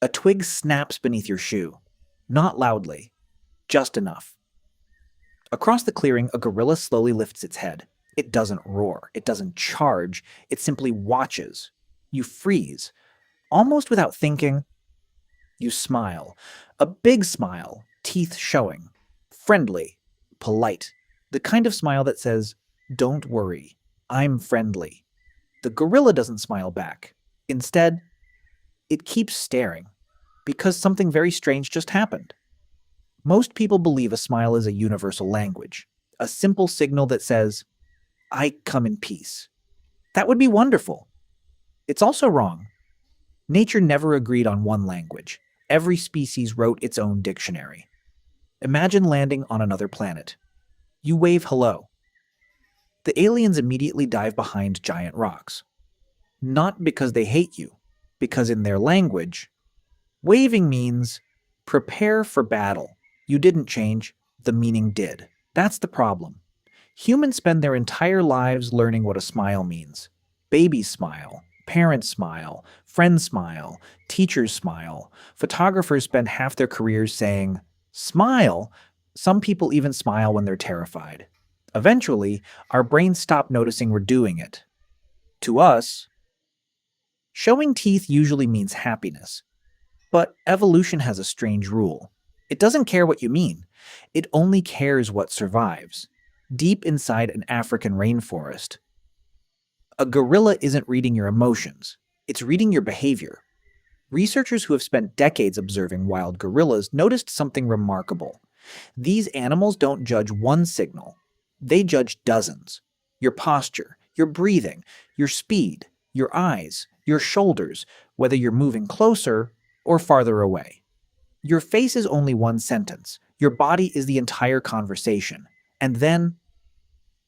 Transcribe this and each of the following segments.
A twig snaps beneath your shoe. Not loudly, just enough. Across the clearing, a gorilla slowly lifts its head. It doesn't roar. It doesn't charge. It simply watches. You freeze. Almost without thinking, you smile. A big smile, teeth showing. Friendly. Polite. The kind of smile that says, "Don't worry. I'm friendly." The gorilla doesn't smile back. Instead, it keeps staring. Because something very strange just happened. Most people believe a smile is a universal language, a simple signal that says, "I come in peace." That would be wonderful. It's also wrong. Nature never agreed on one language. Every species wrote its own dictionary. Imagine landing on another planet. You wave hello. The aliens immediately dive behind giant rocks. Not because they hate you, because in their language, waving means prepare for battle. You didn't change, the meaning did. That's the problem. Humans spend their entire lives learning what a smile means. Babies smile, parents smile, friends smile, teachers smile. Photographers spend half their careers saying, "Smile." Some people even smile when they're terrified. Eventually, our brains stop noticing we're doing it. To us, showing teeth usually means happiness. But evolution has a strange rule. It doesn't care what you mean. It only cares what survives. Deep inside an African rainforest, a gorilla isn't reading your emotions. It's reading your behavior. Researchers who have spent decades observing wild gorillas noticed something remarkable. These animals don't judge one signal. They judge dozens. Your posture, your breathing, your speed, your eyes, your shoulders, whether you're moving closer or farther away. Your face is only one sentence. Your body is the entire conversation. And then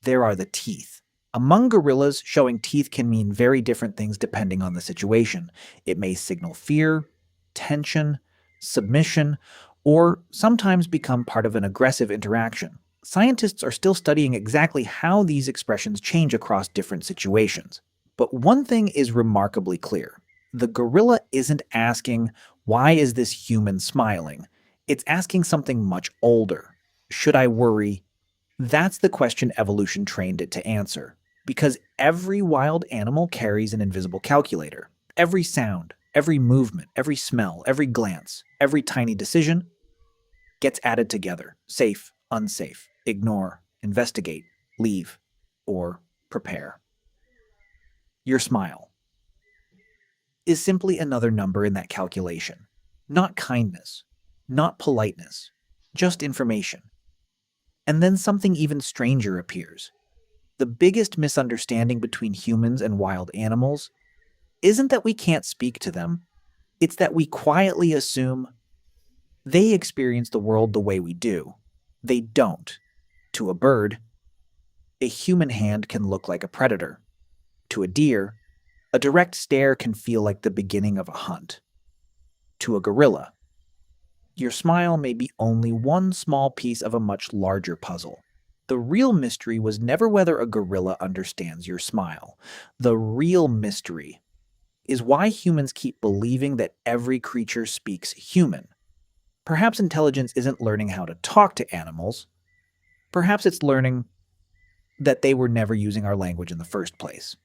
there are the teeth. Among gorillas, showing teeth can mean very different things depending on the situation. It may signal fear, tension, submission, or sometimes become part of an aggressive interaction. Scientists are still studying exactly how these expressions change across different situations. But one thing is remarkably clear. The gorilla isn't asking, "Why is this human smiling?" It's asking something much older. Should I worry? That's the question evolution trained it to answer. Because every wild animal carries an invisible calculator. Every sound, every movement, every smell, every glance, every tiny decision gets added together. Safe, unsafe, ignore, investigate, leave, or prepare. Your smile is simply another number in that calculation. Not kindness, not politeness, just information. And then something even stranger appears. The biggest misunderstanding between humans and wild animals isn't that we can't speak to them, it's that we quietly assume they experience the world the way we do. They don't. To a bird, a human hand can look like a predator. To a deer, a direct stare can feel like the beginning of a hunt. To a gorilla, your smile may be only one small piece of a much larger puzzle. The real mystery was never whether a gorilla understands your smile. The real mystery is why humans keep believing that every creature speaks human. Perhaps intelligence isn't learning how to talk to animals. Perhaps it's learning that they were never using our language in the first place.